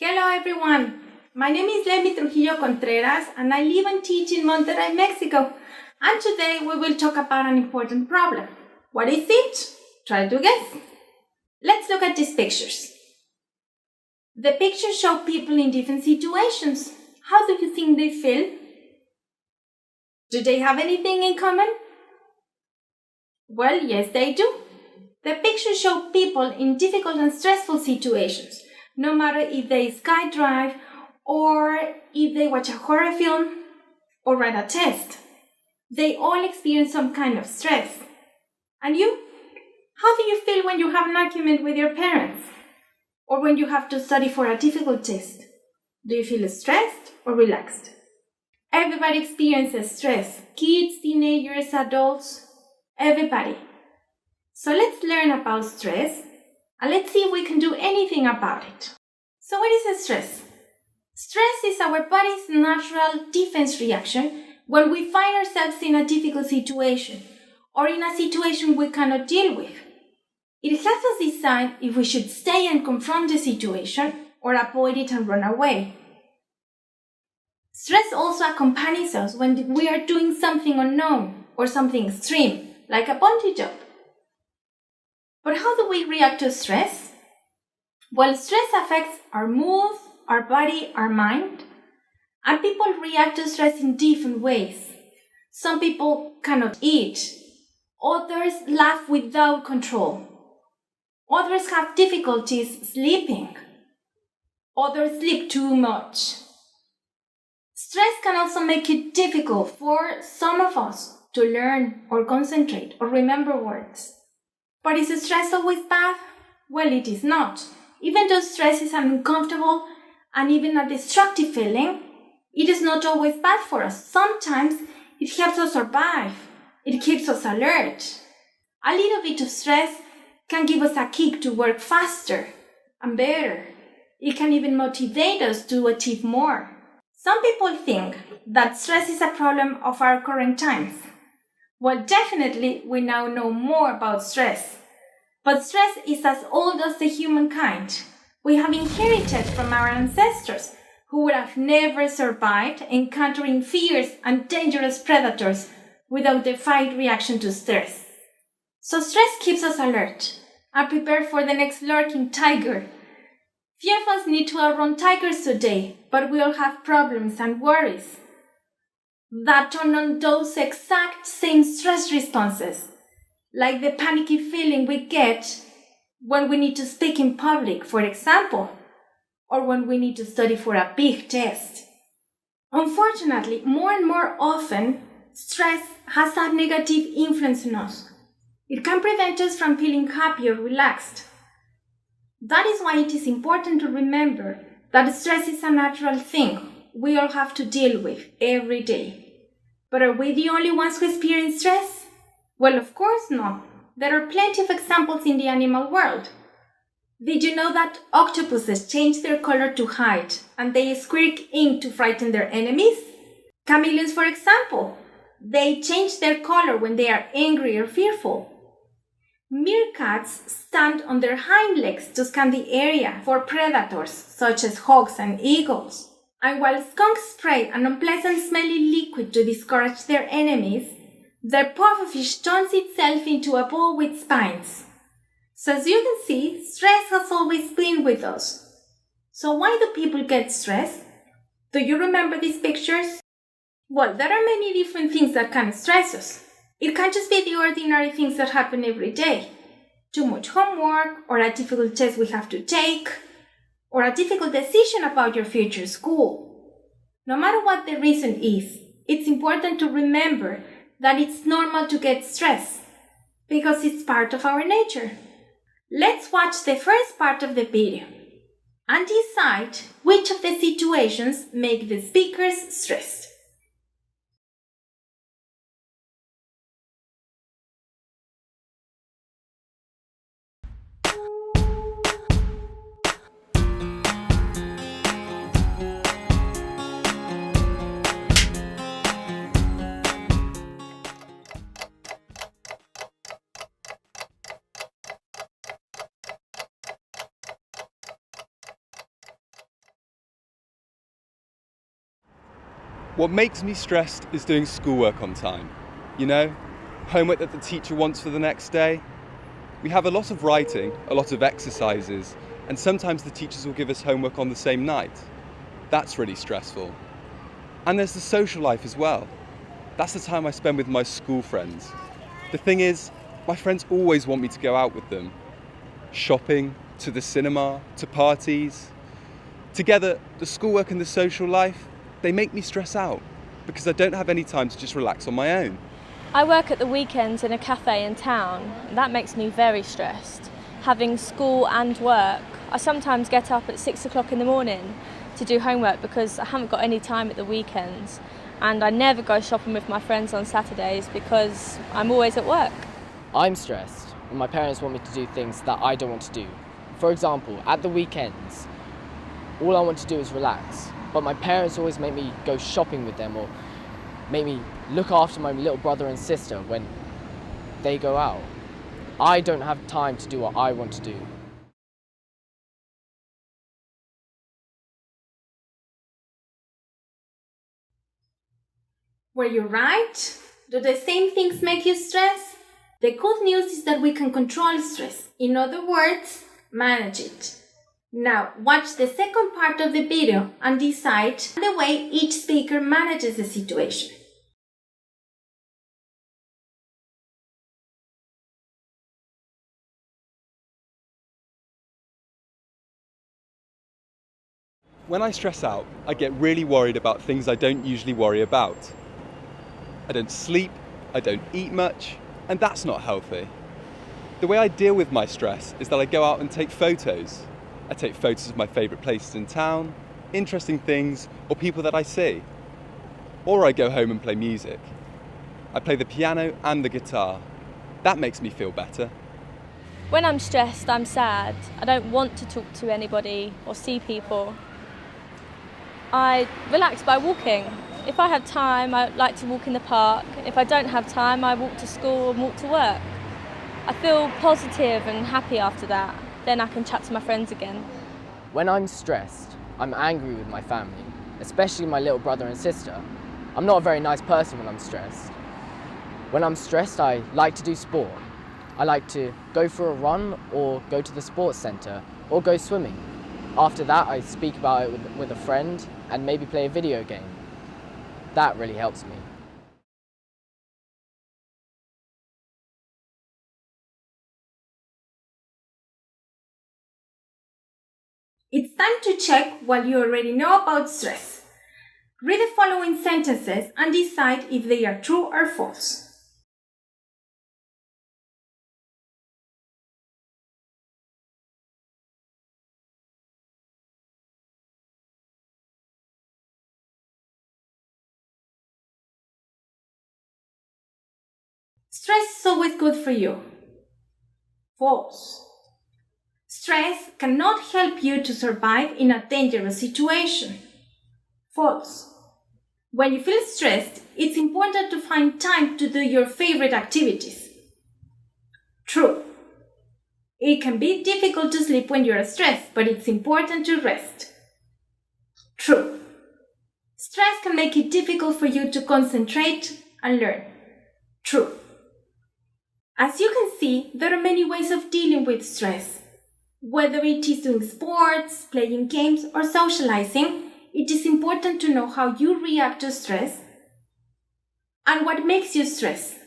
Hello everyone, my name is Lemi Trujillo Contreras and I live and teach in Monterrey, Mexico. And today we will talk about an important problem. What is it? Try to guess. Let's look at these pictures. The pictures show people in different situations. How do you think they feel? Do they have anything in common? Well, yes, they do. The pictures show people in difficult and stressful situations, no matter if they skydive or if they watch a horror film or write a test. They all experience some kind of stress. And you? How do you feel when you have an argument with your parents? Or when you have to study for a difficult test? Do you feel stressed or relaxed? Everybody experiences stress. Kids, teenagers, adults, everybody. So let's learn about stress and let's see if we can do anything about it. So what is stress? Stress is our body's natural defense reaction when we find ourselves in a difficult situation or in a situation we cannot deal with. It helps us decide if we should stay and confront the situation or avoid it and run away. Stress also accompanies us when we are doing something unknown or something extreme, like a bungee jump. But how do we react to stress? Well, stress affects our mood, our body, our mind, and people react to stress in different ways. Some people cannot eat, others laugh without control, others have difficulties sleeping, others sleep too much. Stress can also make it difficult for some of us to learn or concentrate or remember words. But is stress always bad? Well, it is not. Even though stress is an uncomfortable and even a destructive feeling, it is not always bad for us. Sometimes it helps us survive. It keeps us alert. A little bit of stress can give us a kick to work faster and better. It can even motivate us to achieve more. Some people think that stress is a problem of our current times. Well, definitely we now know more about stress. But stress is as old as the humankind. We have inherited from our ancestors who would have never survived encountering fierce and dangerous predators without the fight reaction to stress. So stress keeps us alert and prepared for the next lurking tiger. Few of us need to outrun tigers today, but we all have problems and worries that turn on those exact same stress responses, like the panicky feeling we get when we need to speak in public, for example, or when we need to study for a big test. Unfortunately, more and more often, stress has a negative influence on us. It can prevent us from feeling happy or relaxed. That is why it is important to remember that stress is a natural thing we all have to deal with every day. But are we the only ones who experience stress? Well, of course not. There are plenty of examples in the animal world. Did you know that octopuses change their color to hide and they squeak ink to frighten their enemies? Chameleons, for example, they change their color when they are angry or fearful. Meerkats stand on their hind legs to scan the area for predators such as hawks and eagles. And while skunks spray an unpleasant smelly liquid to discourage their enemies, their pufferfish turns itself into a ball with spines. So as you can see, stress has always been with us. So why do people get stressed? Do you remember these pictures? Well, there are many different things that can stress us. It can't just be the ordinary things that happen every day. Too much homework, or a difficult test we have to take, or a difficult decision about your future school. No matter what the reason is, it's important to remember that it's normal to get stressed, because it's part of our nature. Let's watch the first part of the video and decide which of the situations make the speakers stressed. What makes me stressed is doing schoolwork on time. You know, homework that the teacher wants for the next day. We have a lot of writing, a lot of exercises, and sometimes the teachers will give us homework on the same night. That's really stressful. And there's the social life as well. That's the time I spend with my school friends. The thing is, my friends always want me to go out with them. Shopping, to the cinema, to parties. Together, the schoolwork and the social life, they make me stress out because I don't have any time to just relax on my own. I work at the weekends in a cafe in town, and that makes me very stressed. Having school and work, I sometimes get up at 6 o'clock in the morning to do homework because I haven't got any time at the weekends, and I never go shopping with my friends on Saturdays because I'm always at work. I'm stressed when my parents want me to do things that I don't want to do. For example, at the weekends, all I want to do is relax, but my parents always make me go shopping with them or make me look after my little brother and sister when they go out. I don't have time to do what I want to do. Were you right? Do the same things make you stress? The good news is that we can control stress. In other words, manage it. Now, watch the second part of the video and decide the way each speaker manages the situation. When I stress out, I get really worried about things I don't usually worry about. I don't sleep, I don't eat much, and that's not healthy. The way I deal with my stress is that I go out and take photos. I take photos of my favourite places in town, interesting things, or people that I see. Or I go home and play music. I play the piano and the guitar. That makes me feel better. When I'm stressed, I'm sad. I don't want to talk to anybody or see people. I relax by walking. If I have time, I like to walk in the park. If I don't have time, I walk to school and walk to work. I feel positive and happy after that. Then I can chat to my friends again. When I'm stressed, I'm angry with my family, especially my little brother and sister. I'm not a very nice person when I'm stressed. When I'm stressed, I like to do sport. I like to go for a run or go to the sports centre or go swimming. After that, I speak about it with a friend and maybe play a video game. That really helps me. It's time to check what you already know about stress. Read the following sentences and decide if they are true or false. Stress is always good for you. False. Stress cannot help you to survive in a dangerous situation. False. When you feel stressed, it's important to find time to do your favorite activities. True. It can be difficult to sleep when you're stressed, but it's important to rest. True. Stress can make it difficult for you to concentrate and learn. True. As you can see, there are many ways of dealing with stress. Whether it is doing sports, playing games, or socializing, it is important to know how you react to stress and what makes you stress.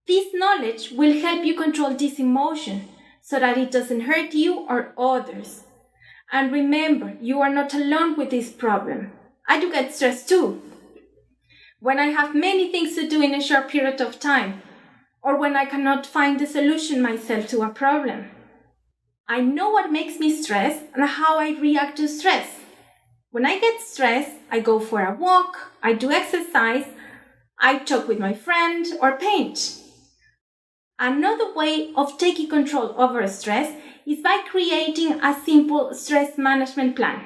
This knowledge will help you control this emotion so that it doesn't hurt you or others. And remember, you are not alone with this problem. I do get stressed too. When I have many things to do in a short period of time, or when I cannot find the solution myself to a problem. I know what makes me stress and how I react to stress. When I get stressed, I go for a walk, I do exercise, I talk with my friend, or paint. Another way of taking control over stress is by creating a simple stress management plan.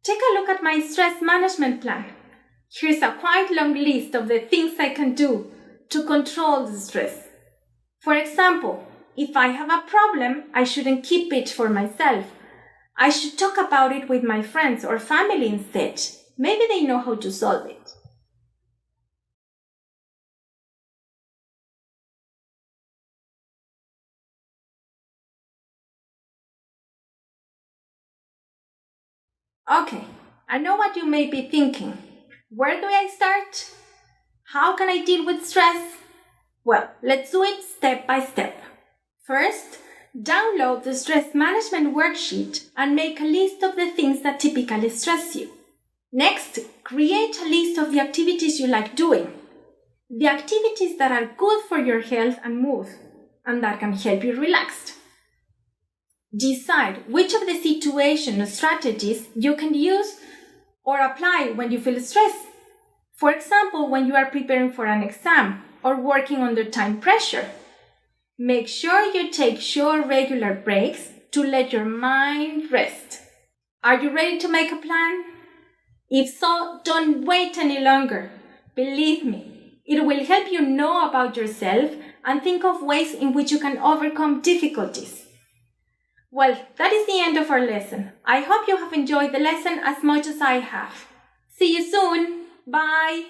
Take a look at my stress management plan. Here's a quite long list of the things I can do to control the stress. For example, if I have a problem, I shouldn't keep it for myself. I should talk about it with my friends or family instead. Maybe they know how to solve it. Okay, I know what you may be thinking. Where do I start? How can I deal with stress? Well, let's do it step by step. First, download the stress management worksheet and make a list of the things that typically stress you. Next, create a list of the activities you like doing. The activities that are good for your health and mood, and that can help you relax. Decide which of the situation or strategies you can use or apply when you feel stressed. For example, when you are preparing for an exam or working under time pressure. Make sure you take short regular breaks to let your mind rest. Are you ready to make a plan? If so, don't wait any longer. Believe me, it will help you know about yourself and think of ways in which you can overcome difficulties. Well, that is the end of our lesson. I hope you have enjoyed the lesson as much as I have. See you soon. Bye.